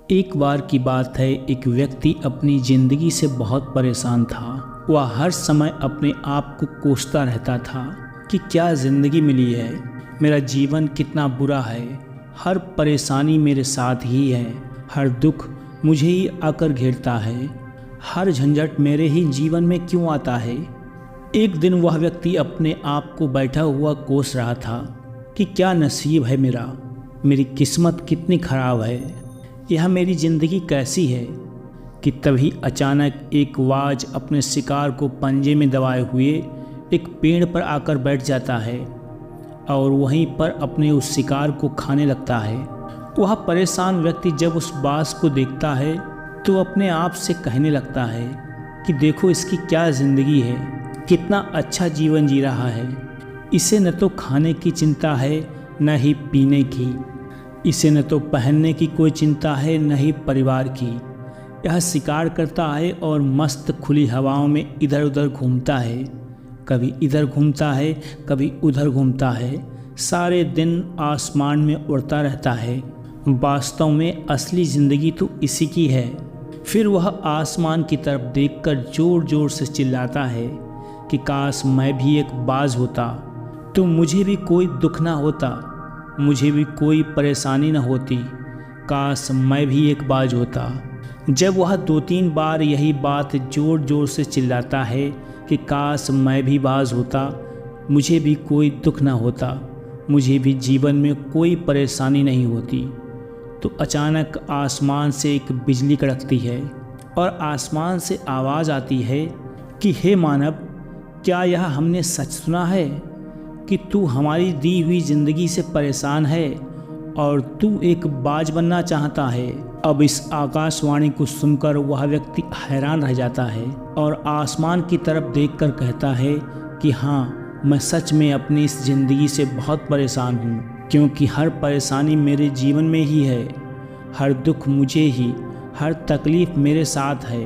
एक बार की बात है, एक व्यक्ति अपनी ज़िंदगी से बहुत परेशान था। वह हर समय अपने आप को कोसता रहता था कि क्या ज़िंदगी मिली है, मेरा जीवन कितना बुरा है, हर परेशानी मेरे साथ ही है, हर दुख मुझे ही आकर घेरता है, हर झंझट मेरे ही जीवन में क्यों आता है। एक दिन वह व्यक्ति अपने आप को बैठा हुआ कोस रहा था कि क्या नसीब है मेरा, मेरी किस्मत कितनी ख़राब है, यह मेरी ज़िंदगी कैसी है। कि तभी अचानक एक वाज अपने शिकार को पंजे में दबाए हुए एक पेड़ पर आकर बैठ जाता है और वहीं पर अपने उस शिकार को खाने लगता है। वह परेशान व्यक्ति जब उस बाज को देखता है तो अपने आप से कहने लगता है कि देखो इसकी क्या ज़िंदगी है, कितना अच्छा जीवन जी रहा है। इसे न तो खाने की चिंता है न ही पीने की, इसे न तो पहनने की कोई चिंता है न ही परिवार की। यह शिकार करता है और मस्त खुली हवाओं में इधर उधर घूमता है, कभी इधर घूमता है कभी उधर घूमता है, सारे दिन आसमान में उड़ता रहता है। वास्तव में असली ज़िंदगी तो इसी की है। फिर वह आसमान की तरफ देखकर ज़ोर ज़ोर से चिल्लाता है कि काश मैं भी एक बाज होता तो मुझे भी कोई दुख ना होता, मुझे भी कोई परेशानी न होती, काश मैं भी एक बाज होता। जब वह 2-3 बार यही बात ज़ोर ज़ोर से चिल्लाता है कि काश मैं भी बाज होता, मुझे भी कोई दुख ना होता, मुझे भी जीवन में कोई परेशानी नहीं होती, तो अचानक आसमान से एक बिजली कड़कती है और आसमान से आवाज़ आती है कि हे मानव, क्या यह हमने सच सुना है कि तू हमारी दी हुई ज़िंदगी से परेशान है और तू एक बाज बनना चाहता है। अब इस आकाशवाणी को सुनकर वह व्यक्ति हैरान रह जाता है और आसमान की तरफ देखकर कहता है कि हाँ, मैं सच में अपनी इस ज़िंदगी से बहुत परेशान हूँ, क्योंकि हर परेशानी मेरे जीवन में ही है, हर दुख मुझे ही, हर तकलीफ़ मेरे साथ है।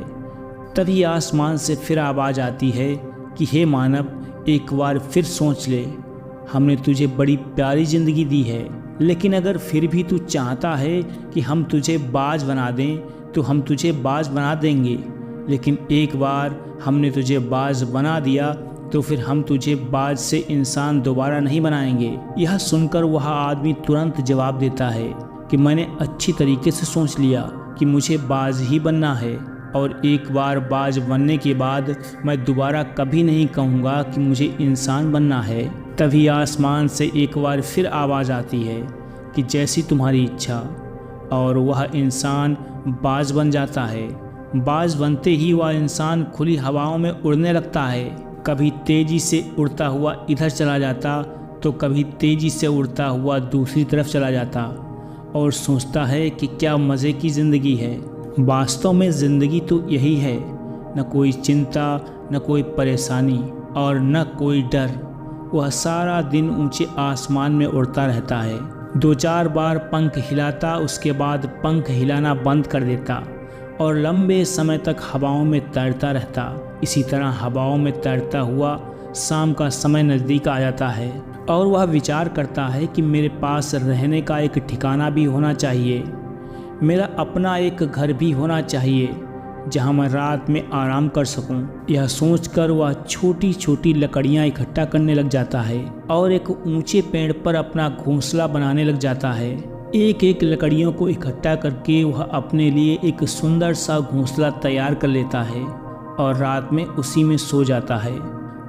तभी आसमान से फिर आवाज़ आती है कि हे मानव, एक बार फिर सोच ले, हमने तुझे बड़ी प्यारी ज़िंदगी दी है, लेकिन अगर फिर भी तू चाहता है कि हम तुझे बाज बना दें तो हम तुझे बाज बना देंगे, लेकिन एक बार हमने तुझे बाज बना दिया तो फिर हम तुझे बाज से इंसान दोबारा नहीं बनाएंगे। यह सुनकर वह आदमी तुरंत जवाब देता है कि मैंने अच्छी तरीके से सोच लिया कि मुझे बाज ही बनना है और एक बार बाज बनने के बाद मैं दोबारा कभी नहीं कहूँगा कि मुझे इंसान बनना है। तभी आसमान से एक बार फिर आवाज़ आती है कि जैसी तुम्हारी इच्छा, और वह इंसान बाज बन जाता है। बाज बनते ही वह इंसान खुली हवाओं में उड़ने लगता है, कभी तेज़ी से उड़ता हुआ इधर चला जाता तो कभी तेज़ी से उड़ता हुआ दूसरी तरफ चला जाता और सोचता है कि क्या मज़े की ज़िंदगी है। वास्तव में ज़िंदगी तो यही है, न कोई चिंता, न कोई परेशानी और न कोई डर। वह सारा दिन ऊंचे आसमान में उड़ता रहता है, 2-4 बार पंख हिलाता, उसके बाद पंख हिलाना बंद कर देता और लंबे समय तक हवाओं में तैरता रहता। इसी तरह हवाओं में तैरता हुआ शाम का समय नज़दीक आ जाता है और वह विचार करता है कि मेरे पास रहने का एक ठिकाना भी होना चाहिए, मेरा अपना एक घर भी होना चाहिए जहां मैं रात में आराम कर सकूं। यह सोचकर वह छोटी छोटी लकड़ियां इकट्ठा करने लग जाता है और एक ऊंचे पेड़ पर अपना घोंसला बनाने लग जाता है। एक एक लकड़ियों को इकट्ठा करके वह अपने लिए एक सुंदर सा घोंसला तैयार कर लेता है और रात में उसी में सो जाता है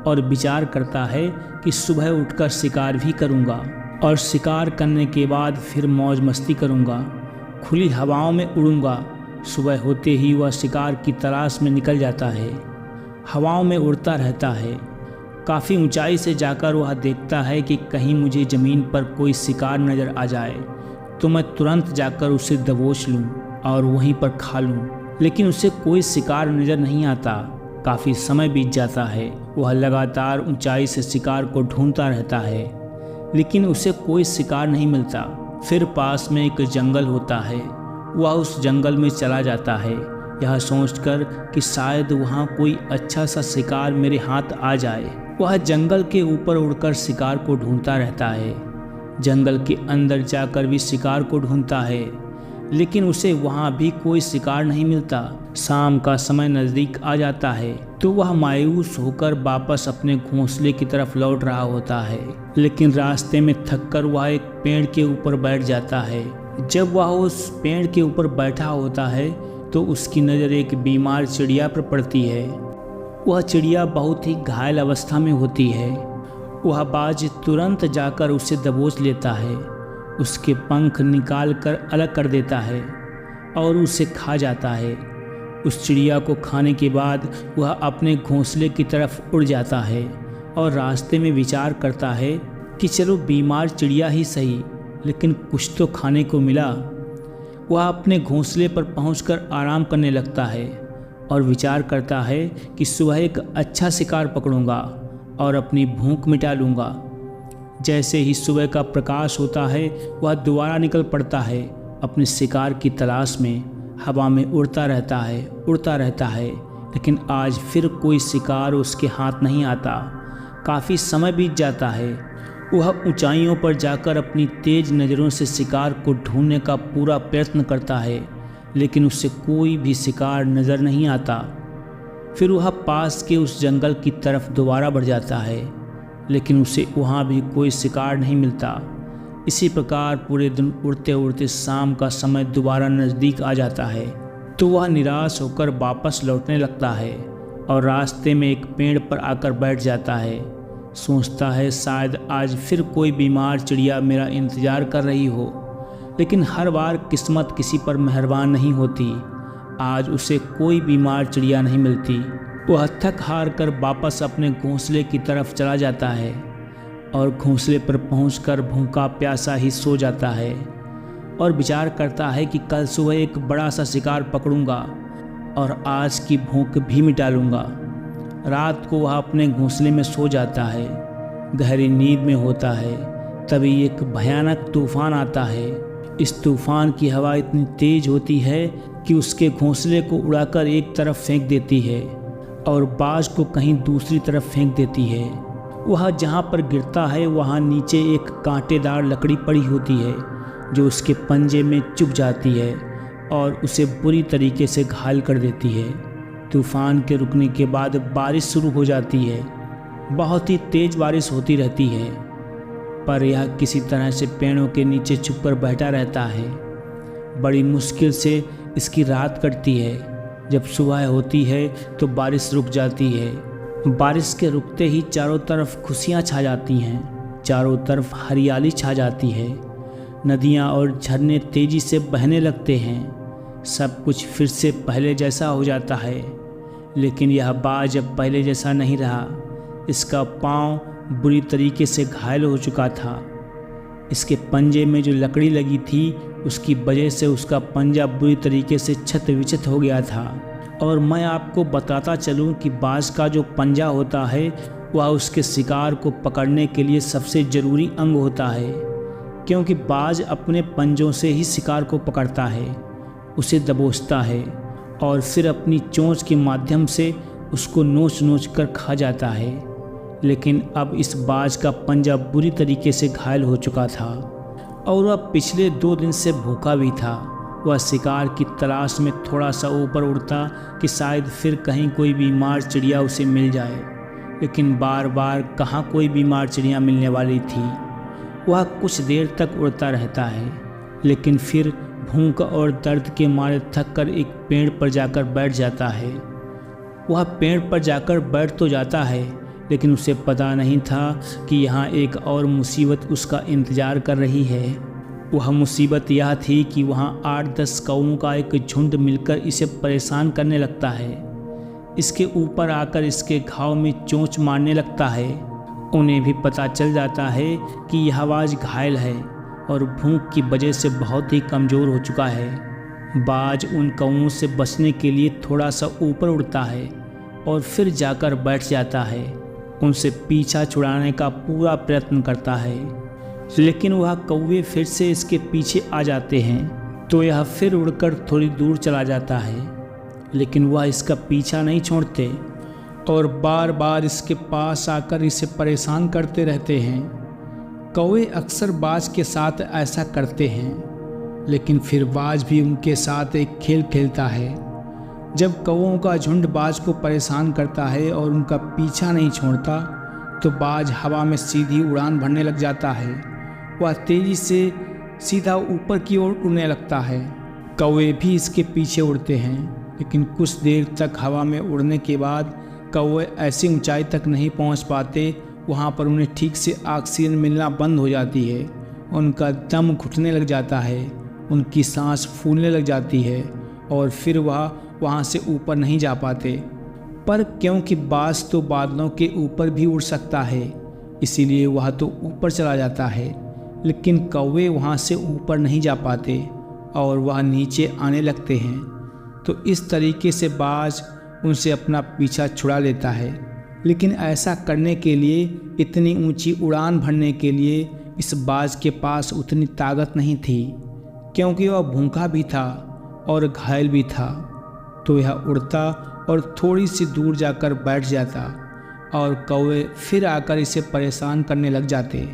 और विचार करता है कि सुबह उठकर शिकार भी करूँगा और शिकार करने के बाद फिर मौज मस्ती करूँगा, खुली हवाओं में उड़ूँगा। सुबह होते ही वह शिकार की तलाश में निकल जाता है, हवाओं में उड़ता रहता है। काफ़ी ऊंचाई से जाकर वह देखता है कि कहीं मुझे ज़मीन पर कोई शिकार नज़र आ जाए तो मैं तुरंत जाकर उसे दबोच लूं और वहीं पर खा लूं, लेकिन उसे कोई शिकार नज़र नहीं आता। काफ़ी समय बीत जाता है, वह लगातार ऊंचाई से शिकार को ढूंढता रहता है, लेकिन उसे कोई शिकार नहीं मिलता। फिर पास में एक जंगल होता है, वह उस जंगल में चला जाता है, यह सोचकर कि शायद वहाँ कोई अच्छा सा शिकार मेरे हाथ आ जाए। वह जंगल के ऊपर उड़कर शिकार को ढूंढता रहता है, जंगल के अंदर जाकर भी शिकार को ढूंढता है, लेकिन उसे वहाँ भी कोई शिकार नहीं मिलता। शाम का समय नज़दीक आ जाता है तो वह मायूस होकर वापस अपने घोंसले की तरफ लौट रहा होता है, लेकिन रास्ते में थककर वह एक पेड़ के ऊपर बैठ जाता है। जब वह उस पेड़ के ऊपर बैठा होता है तो उसकी नज़र एक बीमार चिड़िया पर पड़ती है। वह चिड़िया बहुत ही घायल अवस्था में होती है। वह बाज तुरंत जाकर उसे दबोच लेता है, उसके पंख निकाल कर अलग कर देता है और उसे खा जाता है। उस चिड़िया को खाने के बाद वह अपने घोंसले की तरफ उड़ जाता है और रास्ते में विचार करता है कि चलो बीमार चिड़िया ही सही, लेकिन कुछ तो खाने को मिला। वह अपने घोंसले पर पहुंचकर आराम करने लगता है और विचार करता है कि सुबह एक अच्छा शिकार पकड़ूंगा और अपनी भूख मिटा लूँगा। जैसे ही सुबह का प्रकाश होता है वह दोबारा निकल पड़ता है अपने शिकार की तलाश में। हवा में उड़ता रहता है, लेकिन आज फिर कोई शिकार उसके हाथ नहीं आता। काफ़ी समय बीत जाता है। वह ऊंचाइयों पर जाकर अपनी तेज नज़रों से शिकार को ढूंढने का पूरा प्रयत्न करता है, लेकिन उससे कोई भी शिकार नज़र नहीं आता। फिर वह पास के उस जंगल की तरफ दोबारा बढ़ जाता है, लेकिन उसे वहाँ भी कोई शिकार नहीं मिलता। इसी प्रकार पूरे दिन उड़ते उड़ते शाम का समय दोबारा नज़दीक आ जाता है तो वह निराश होकर वापस लौटने लगता है और रास्ते में एक पेड़ पर आकर बैठ जाता है। सोचता है शायद आज फिर कोई बीमार चिड़िया मेरा इंतज़ार कर रही हो, लेकिन हर बार किस्मत किसी पर मेहरबान नहीं होती। आज उसे कोई बीमार चिड़िया नहीं मिलती। वह थक हार कर वापस अपने घोंसले की तरफ चला जाता है और घोंसले पर पहुंचकर भूखा प्यासा ही सो जाता है और विचार करता है कि कल सुबह एक बड़ा सा शिकार पकड़ूंगा और आज की भूख भी मिटा लूँगा। रात को वह अपने घोंसले में सो जाता है, गहरी नींद में होता है। तभी एक भयानक तूफान आता है। इस तूफान की हवा इतनी तेज होती है कि उसके घोंसले को उड़ाकर एक तरफ फेंक देती है और बाज को कहीं दूसरी तरफ फेंक देती है। वह जहाँ पर गिरता है वहाँ नीचे एक कांटेदार लकड़ी पड़ी होती है जो उसके पंजे में चुभ जाती है और उसे बुरी तरीके से घायल कर देती है। तूफान के रुकने के बाद बारिश शुरू हो जाती है। बहुत ही तेज़ बारिश होती रहती है, पर यह किसी तरह से पेड़ों के नीचे छुपकर बैठा रहता है। बड़ी मुश्किल से इसकी रात कटती है। जब सुबह होती है तो बारिश रुक जाती है। बारिश के रुकते ही चारों तरफ खुशियाँ छा जाती हैं, चारों तरफ हरियाली छा जाती है। नदियाँ और झरने तेज़ी से बहने लगते हैं। सब कुछ फिर से पहले जैसा हो जाता है, लेकिन यह बाज अब पहले जैसा नहीं रहा। इसका पाँव बुरी तरीके से घायल हो चुका था। इसके पंजे में जो लकड़ी लगी थी उसकी वजह से उसका पंजा बुरी तरीके से क्षत विक्षत हो गया था। और मैं आपको बताता चलूं कि बाज का जो पंजा होता है वह उसके शिकार को पकड़ने के लिए सबसे ज़रूरी अंग होता है, क्योंकि बाज अपने पंजों से ही शिकार को पकड़ता है, उसे दबोचता है और फिर अपनी चोंच के माध्यम से उसको नोच नोच कर खा जाता है। लेकिन अब इस बाज का पंजा बुरी तरीके से घायल हो चुका था और वह पिछले 2 दिन से भूखा भी था। वह शिकार की तलाश में थोड़ा सा ऊपर उड़ता कि शायद फिर कहीं कोई बीमार चिड़िया उसे मिल जाए, लेकिन बार बार कहाँ कोई बीमार चिड़िया मिलने वाली थी। वह कुछ देर तक उड़ता रहता है, लेकिन फिर भूख और दर्द के मारे थक कर एक पेड़ पर जाकर बैठ जाता है। वह पेड़ पर जाकर बैठ तो जाता है, लेकिन उसे पता नहीं था कि यहाँ एक और मुसीबत उसका इंतज़ार कर रही है। वह मुसीबत यह थी कि वहाँ 8-10 कौओं का एक झुंड मिलकर इसे परेशान करने लगता है। इसके ऊपर आकर इसके घाव में चोंच मारने लगता है। उन्हें भी पता चल जाता है कि यह बाज घायल है और भूख की वजह से बहुत ही कमज़ोर हो चुका है। बाज उन कौओं से बचने के लिए थोड़ा सा ऊपर उड़ता है और फिर जाकर बैठ जाता है। उनसे पीछा छुड़ाने का पूरा प्रयत्न करता है, लेकिन वह कौवे फिर से इसके पीछे आ जाते हैं तो यह फिर उड़कर थोड़ी दूर चला जाता है, लेकिन वह इसका पीछा नहीं छोड़ते और बार बार इसके पास आकर इसे परेशान करते रहते हैं। कौवे अक्सर बाज के साथ ऐसा करते हैं। लेकिन फिर बाज भी उनके साथ एक खेल खेलता है। जब कौवों का झुंड बाज को परेशान करता है और उनका पीछा नहीं छोड़ता तो बाज हवा में सीधी उड़ान भरने लग जाता है। वह तेज़ी से सीधा ऊपर की ओर उड़ने लगता है। कौवे भी इसके पीछे उड़ते हैं, लेकिन कुछ देर तक हवा में उड़ने के बाद कौवे ऐसी ऊंचाई तक नहीं पहुंच पाते वहां पर उन्हें ठीक से ऑक्सीजन मिलना बंद हो जाती है। उनका दम घुटने लग जाता है, उनकी सांस फूलने लग जाती है और फिर वह वहां से ऊपर नहीं जा पाते। पर क्योंकि बाज तो बादलों के ऊपर भी उड़ सकता है, इसीलिए वह तो ऊपर चला जाता है, लेकिन कौवे वहां से ऊपर नहीं जा पाते और वह नीचे आने लगते हैं। तो इस तरीके से बाज उनसे अपना पीछा छुड़ा लेता है। लेकिन ऐसा करने के लिए, इतनी ऊंची उड़ान भरने के लिए इस बाज के पास उतनी ताकत नहीं थी, क्योंकि वह भूखा भी था और घायल भी था। तो यह उड़ता और थोड़ी सी दूर जाकर बैठ जाता और कौवे फिर आकर इसे परेशान करने लग जाते।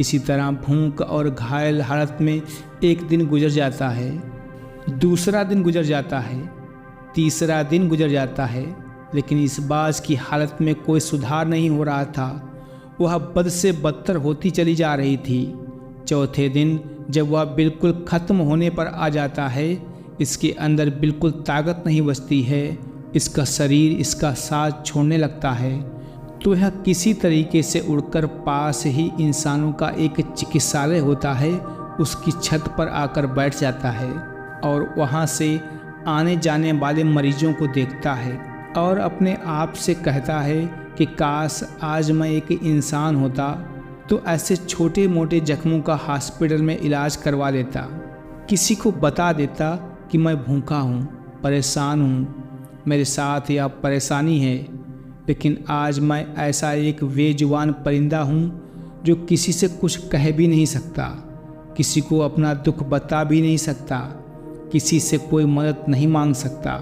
इसी तरह भूख और घायल हालत में एक दिन गुजर जाता है, दूसरा दिन गुजर जाता है, तीसरा दिन गुजर जाता है, लेकिन इस बाज की हालत में कोई सुधार नहीं हो रहा था। वह बद से बदतर होती चली जा रही थी। चौथे दिन जब वह बिल्कुल ख़त्म होने पर आ जाता है, इसके अंदर बिल्कुल ताकत नहीं बचती है, इसका शरीर इसका साथ छोड़ने लगता है, तो यह किसी तरीके से उड़कर पास ही इंसानों का एक चिकित्सालय होता है उसकी छत पर आकर बैठ जाता है और वहाँ से आने जाने वाले मरीजों को देखता है और अपने आप से कहता है कि काश आज मैं एक इंसान होता तो ऐसे छोटे मोटे जख्मों का हॉस्पिटल में इलाज करवा लेता, किसी को बता देता कि मैं भूखा हूँ, परेशान हूँ, मेरे साथ यह परेशानी है। लेकिन आज मैं ऐसा एक बेजुबान परिंदा हूँ जो किसी से कुछ कह भी नहीं सकता, किसी को अपना दुख बता भी नहीं सकता, किसी से कोई मदद नहीं मांग सकता।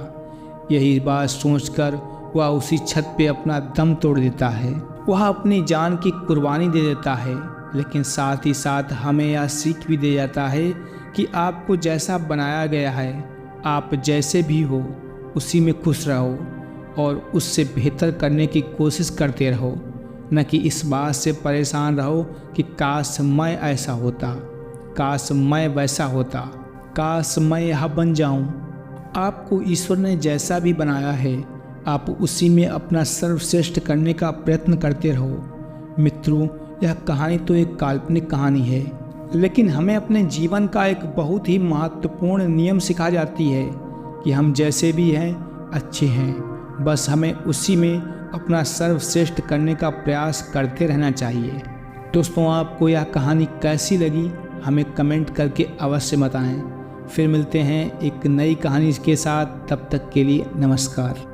यही बात सोचकर वह उसी छत पे अपना दम तोड़ देता है। वह अपनी जान की कुर्बानी दे देता है, लेकिन साथ ही साथ हमें यह सीख भी दे जाता है कि आपको जैसा बनाया गया है, आप जैसे भी हो उसी में खुश रहो और उससे बेहतर करने की कोशिश करते रहो, न कि इस बात से परेशान रहो कि काश मैं ऐसा होता, काश मैं वैसा होता, काश मैं यह बन जाऊं। आपको ईश्वर ने जैसा भी बनाया है, आप उसी में अपना सर्वश्रेष्ठ करने का प्रयत्न करते रहो। मित्रों, यह कहानी तो एक काल्पनिक कहानी है, लेकिन हमें अपने जीवन का एक बहुत ही महत्वपूर्ण नियम सिखा जाती है कि हम जैसे भी हैं अच्छे हैं, बस हमें उसी में अपना सर्वश्रेष्ठ करने का प्रयास करते रहना चाहिए। दोस्तों, आपको यह कहानी कैसी लगी हमें कमेंट करके अवश्य बताएं। फिर मिलते हैं एक नई कहानी के साथ, तब तक के लिए नमस्कार।